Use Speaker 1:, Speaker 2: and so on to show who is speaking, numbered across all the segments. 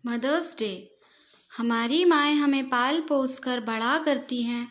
Speaker 1: Mother's day. हमारी माएँ हमें पाल पोस कर बड़ा करती हैं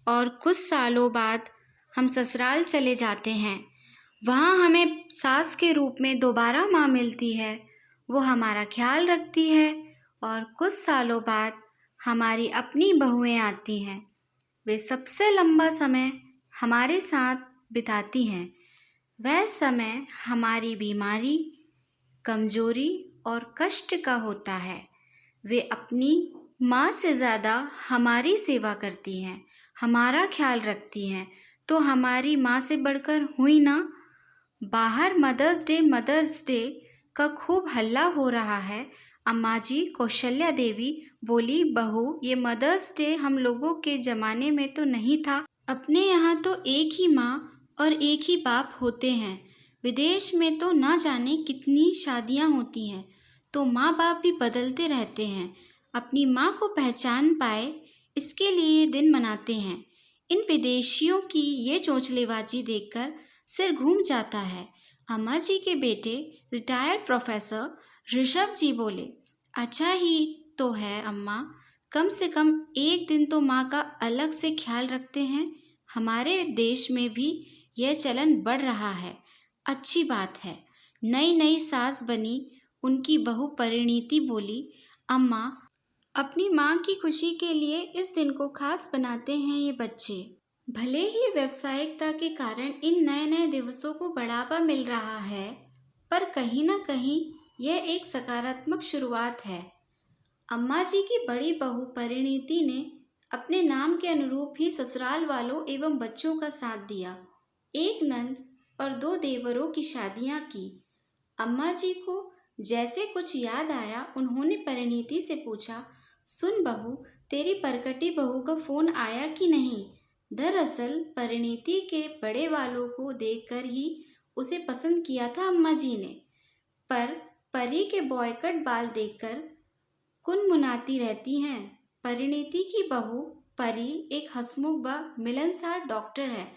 Speaker 1: और कुछ सालों बाद हम ससुराल चले जाते हैं। वहाँ हमें सास के रूप में दोबारा माँ मिलती है। वो हमारा ख्याल रखती है और कुछ सालों बाद हमारी अपनी बहुएं आती हैं। वे सबसे लंबा समय हमारे साथ बिताती हैं। वह समय हमारी बीमारी, कमजोरी और कष्ट का होता है। वे अपनी माँ से ज़्यादा हमारी सेवा करती हैं, हमारा ख्याल रखती हैं, तो हमारी माँ से बढ़कर हुई ना। बाहर मदर्स डे का खूब हल्ला हो रहा है। अम्मा जी कौशल्या देवी बोली, बहू, ये मदर्स डे हम लोगों के ज़माने में तो नहीं था। अपने यहाँ तो एक ही माँ और एक ही बाप होते हैं। विदेश में तो ना जाने कितनी शादियाँ होती हैं, तो माँ बाप भी बदलते रहते हैं। अपनी माँ को पहचान पाए इसके लिए दिन मनाते हैं। इन विदेशियों की ये चोंचलेबाजी देखकर सिर घूम जाता है। अम्मा जी के बेटे रिटायर्ड प्रोफेसर ऋषभ जी बोले, अच्छा ही तो है अम्मा, कम से कम एक दिन तो माँ का अलग से ख्याल रखते हैं। हमारे देश में भी यह चलन बढ़ रहा है, अच्छी बात है। नई नई सास बनी उनकी बहू परिणीति बोली, अम्मा, अपनी माँ की खुशी के लिए इस दिन को खास बनाते हैं ये बच्चे। भले ही व्यावसायिकता के कारण इन नए नए दिवसों को बढ़ावा मिल रहा है, पर कहीं ना कहीं यह एक सकारात्मक शुरुआत है। अम्मा जी की बड़ी बहू परिणीति ने अपने नाम के अनुरूप ही ससुराल वालों एवं बच्चों का साथ दिया। एक नंद और 2 देवरों की शादियां की। अम्मा जी को जैसे कुछ याद आया, उन्होंने परिणीति से पूछा, सुन बहू, तेरी परकटी बहू का फोन आया कि नहीं? दरअसल परिणीति के बड़े वालों को देखकर ही उसे पसंद किया था अम्मा जी ने, पर परी के बॉयकट बाल देखकर कुनमुनाती रहती हैं। परिणीति की बहू परी एक हंसमुख व मिलनसार डॉक्टर है,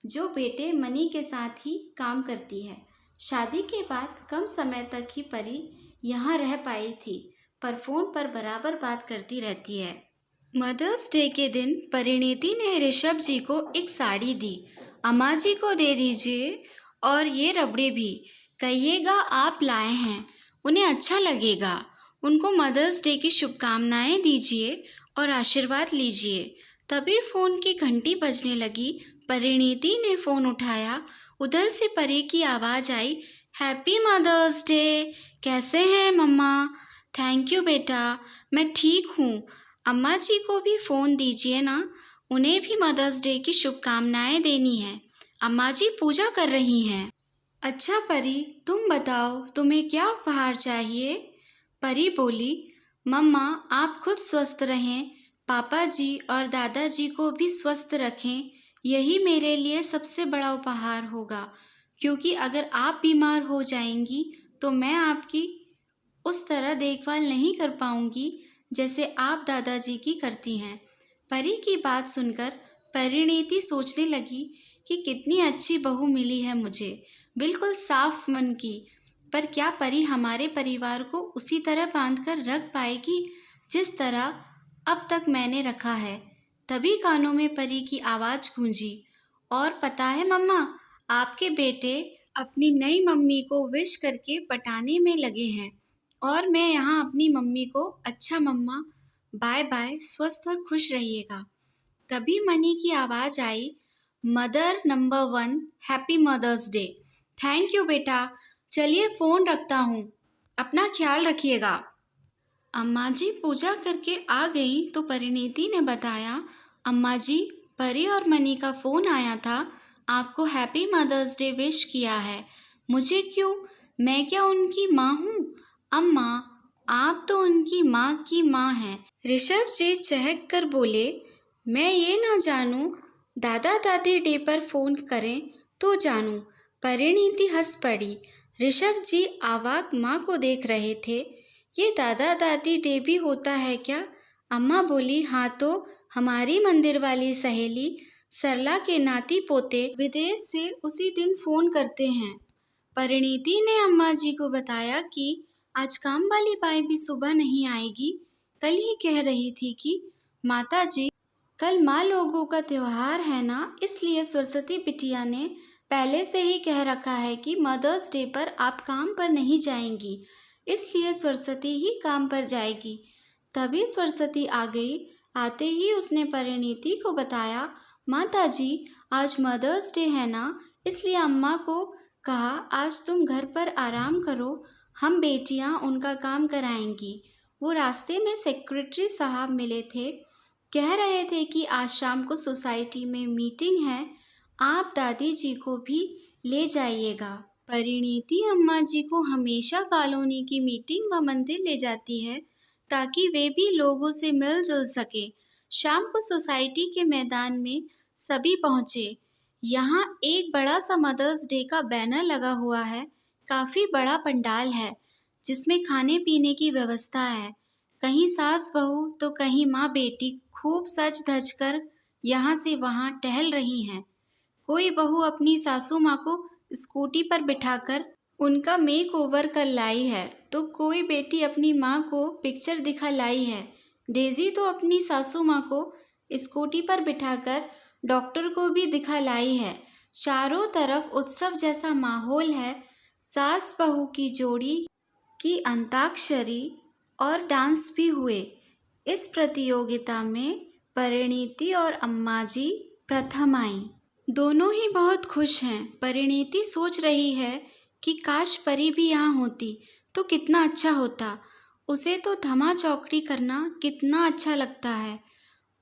Speaker 1: जो बेटे मनी के साथ ही काम करती है। शादी के बाद कम समय तक ही परी यहाँ रह पाई थी, पर फोन पर बराबर बात करती रहती है। मदर्स डे के दिन परिणीति ने ऋषभ जी को एक साड़ी दी। अम्मा जी को दे दीजिए और ये रबड़े भी, कहिएगा आप लाए हैं, उन्हें अच्छा लगेगा। उनको मदर्स डे की शुभकामनाएं दीजिए और आशीर्वाद लीजिए। तभी फ़ोन की घंटी बजने लगी। परिणीति ने फ़ोन उठाया। उधर से परी की आवाज़ आई, हैप्पी मदर्स डे, कैसे हैं मम्मा? थैंक यू बेटा, मैं ठीक हूँ। अम्मा जी को भी फ़ोन दीजिए ना, उन्हें भी मदर्स डे की शुभकामनाएं देनी है। अम्मा जी पूजा कर रही हैं। अच्छा परी, तुम बताओ तुम्हें क्या उपहार चाहिए? परी बोली, मम्मा आप खुद स्वस्थ रहें, पापा जी और दादाजी को भी स्वस्थ रखें, यही मेरे लिए सबसे बड़ा उपहार होगा। क्योंकि अगर आप बीमार हो जाएंगी तो मैं आपकी उस तरह देखभाल नहीं कर पाऊंगी जैसे आप दादाजी की करती हैं। परी की बात सुनकर परिणीति सोचने लगी कि कितनी अच्छी बहू मिली है मुझे, बिल्कुल साफ मन की। पर क्या परी हमारे परिवार को उसी तरह बांधकर रख पाएगी जिस तरह अब तक मैंने रखा है? तभी कानों में परी की आवाज़ गूंजी, और पता है मम्मा, आपके बेटे अपनी नई मम्मी को विश करके पटाने में लगे हैं, और मैं यहाँ अपनी मम्मी को, अच्छा मम्मा, बाय बाय, स्वस्थ और खुश रहिएगा। तभी मनी की आवाज़ आई, mother number 1, happy mother's day. Thank you बेटा, चलिए फ़ोन रखता हूँ, अपना ख्याल रखिएगा। अम्मा जी पूजा करके आ गई तो परिणीति ने बताया, अम्मा जी, परी और मनी का फ़ोन आया था, आपको हैप्पी मदर्स डे विश किया है। मुझे क्यों? मैं क्या उनकी माँ हूँ? अम्मा, आप तो उनकी माँ की माँ हैं। ऋषभ जी चहक कर बोले, मैं ये ना जानूँ, दादा दादी डे पर फ़ोन करें तो जानूँ। परिणीति हंस पड़ी। ऋषभ जी आवाक माँ को देख रहे थे। ये दादा दादी डे भी होता है क्या? अम्मा बोली, हाँ तो हमारी मंदिर वाली सहेली सरला के नाती पोते विदेश से उसी दिन फ़ोन करते हैं। परिणीति ने अम्मा जी को बताया कि आज काम वाली बाई भी सुबह नहीं आएगी। कल ही कह रही थी कि माता जी, कल माँ लोगों का त्योहार है ना, इसलिए सरस्वती बिटिया ने पहले से ही कह रखा है कि मदर्स डे पर आप काम पर नहीं जाएंगी, इसलिए सरस्वती ही काम पर जाएगी। तभी सरस्वती आ गई। आते ही उसने परिणीति को बताया, माता जी, आज मदर्स डे है ना, इसलिए अम्मा को कहा आज तुम घर पर आराम करो, हम बेटियां उनका काम कराएंगी। वो रास्ते में सेक्रेटरी साहब मिले थे। कह रहे थे कि आज शाम को सोसाइटी में मीटिंग है, आप दादी जी को भी ले जाइएगा। परिणीति अम्मा जी को हमेशा कॉलोनी की मीटिंग व मंदिर ले जाती है ताकि वे भी लोगों से मिलजुल सके। शाम को सोसाइटी के मैदान में सभी पहुंचे। यहाँ एक बड़ा सा मदर्स डे का बैनर लगा हुआ है। काफी बड़ा पंडाल है जिसमें खाने पीने की व्यवस्था है। कहीं सास बहू तो कहीं माँ बेटी खूब सज धज कर यहाँ से वहाँ टहल रही हैं। कोई बहू अपनी सासू माँ को स्कूटी पर बिठाकर उनका मेक ओवर कर लाई है, तो कोई बेटी अपनी माँ को पिक्चर दिखा लाई है। डेजी तो अपनी सासू माँ को स्कूटी पर बिठाकर डॉक्टर को भी दिखा लाई है। चारों तरफ उत्सव जैसा माहौल है। सास बहू की जोड़ी की अंताक्षरी और डांस भी हुए। इस प्रतियोगिता में परिणीति और अम्मा जी प्रथम आई। दोनों ही बहुत खुश हैं। परिणीति सोच रही है कि काश परी भी यहाँ होती तो कितना अच्छा होता। उसे तो धमा चौकड़ी करना कितना अच्छा लगता है।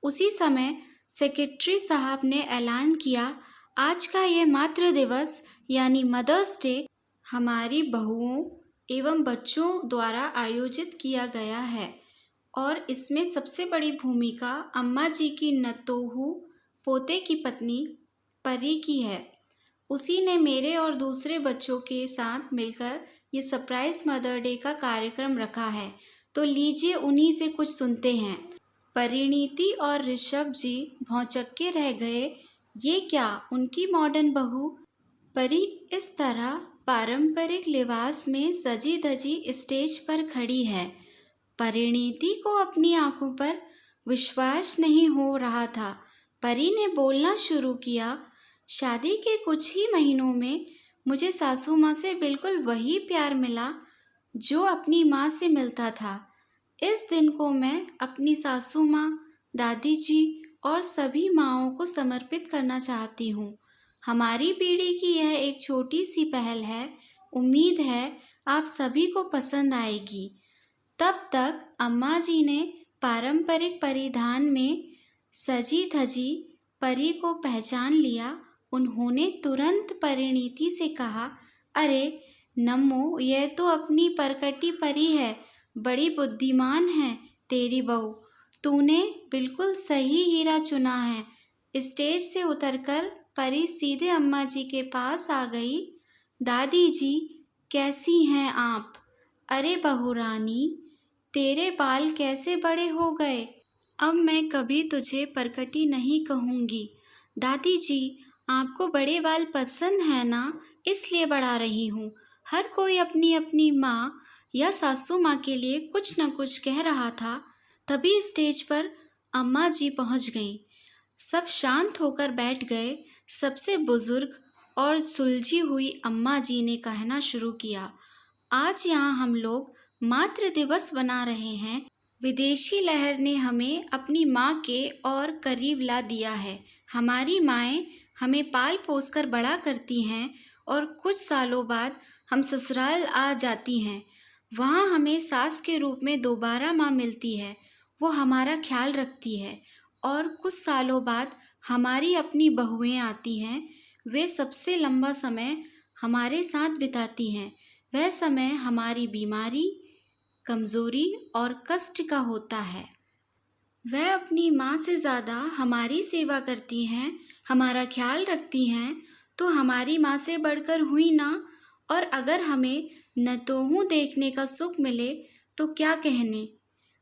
Speaker 1: उसी समय सेक्रेटरी साहब ने ऐलान किया, आज का ये मातृ दिवस यानी मदर्स डे हमारी बहुओं एवं बच्चों द्वारा आयोजित किया गया है और इसमें सबसे बड़ी भूमिका अम्मा जी की नतोहू पोते की पत्नी परी की है। उसी ने मेरे और दूसरे बच्चों के साथ मिलकर ये सरप्राइज मदर डे का कार्यक्रम रखा है, तो लीजिए उन्हीं से कुछ सुनते हैं। परिणीति और ऋषभ जी भौचक्के रह गए। ये क्या, उनकी मॉडर्न बहू परी इस तरह पारंपरिक लिबास में सजी धजी स्टेज पर खड़ी है। परिणीति को अपनी आंखों पर विश्वास नहीं हो रहा था। परी ने बोलना शुरू किया, शादी के कुछ ही महीनों में मुझे सासू माँ से बिल्कुल वही प्यार मिला जो अपनी माँ से मिलता था। इस दिन को मैं अपनी सासू माँ, दादी जी और सभी माँओं को समर्पित करना चाहती हूँ। हमारी पीढ़ी की यह एक छोटी सी पहल है। उम्मीद है आप सभी को पसंद आएगी। तब तक अम्मा जी ने पारंपरिक परिधान में सजी धजी परी को पहचान लिया। उन्होंने तुरंत परिणीति से कहा, अरे नम्मो, यह तो अपनी परकटी परी है, बड़ी बुद्धिमान है तेरी बहू। तूने बिल्कुल सही हीरा चुना है। स्टेज से उतरकर परी सीधे अम्मा जी के पास आ गई। दादी जी, कैसी हैं आप? अरे बहू रानी, तेरे बाल कैसे बड़े हो गए? अब मैं कभी तुझे परकटी नहीं कहूँगी। दादी जी, आपको बड़े बाल पसंद है ना, इसलिए बढ़ा रही हूँ। हर कोई अपनी अपनी माँ या सासू माँ के लिए कुछ न कुछ कह रहा था। तभी स्टेज पर अम्मा जी पहुँच गईं। सब शांत होकर बैठ गए। सबसे बुजुर्ग और सुलझी हुई अम्मा जी ने कहना शुरू किया, आज यहाँ हम लोग मातृ दिवस मना रहे हैं। विदेशी लहर ने हमें अपनी माँ के और करीब ला दिया है। हमारी माएँ हमें पाल पोस कर बड़ा करती हैं और कुछ सालों बाद हम ससुराल आ जाती हैं। वहाँ हमें सास के रूप में दोबारा माँ मिलती है। वो हमारा ख्याल रखती है और कुछ सालों बाद हमारी अपनी बहुएं आती हैं। वे सबसे लंबा समय हमारे साथ बिताती हैं। वह समय हमारी बीमारी, कमज़ोरी और कष्ट का होता है। वह अपनी माँ से ज़्यादा हमारी सेवा करती हैं, हमारा ख्याल रखती हैं, तो हमारी माँ से बढ़कर हुई ना। और अगर हमें नतोहू देखने का सुख मिले तो क्या कहने,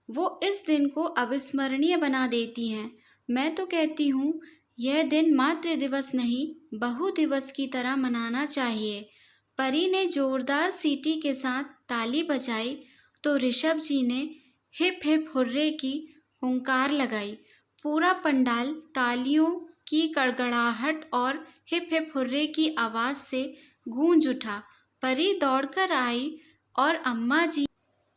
Speaker 1: वो इस दिन को अविस्मरणीय बना देती हैं। मैं तो कहती हूँ यह दिन मातृ दिवस नहीं, बहु दिवस की तरह मनाना चाहिए। परी ने जोरदार सीटी के साथ ताली बजाई तो ऋषभ जी ने हिप हिप हुर्रे की हुंकार लगाई। पूरा पंडाल तालियों की गड़गड़ाहट और हिप हिप हुर्रे की आवाज़ से गूंज उठा। परी दौड़कर आई और अम्मा जी,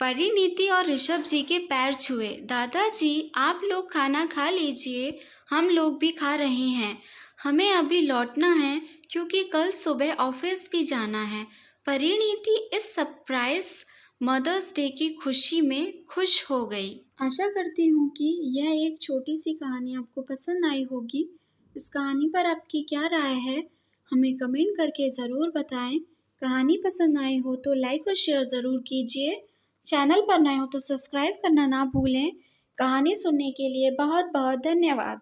Speaker 1: परिणीति और ऋषभ जी के पैर छुए। दादाजी, आप लोग खाना खा लीजिए, हम लोग भी खा रहे हैं। हमें अभी लौटना है क्योंकि कल सुबह ऑफिस भी जाना है। परिणीति इस सरप्राइज मदर्स डे की खुशी में खुश हो गई। आशा करती हूँ कि यह एक छोटी सी कहानी आपको पसंद आई होगी। इस कहानी पर आपकी क्या राय है, हमें कमेंट करके ज़रूर बताएं। कहानी पसंद आई हो तो लाइक और शेयर ज़रूर कीजिए। चैनल पर नए हो तो सब्सक्राइब करना ना भूलें। कहानी सुनने के लिए बहुत बहुत धन्यवाद।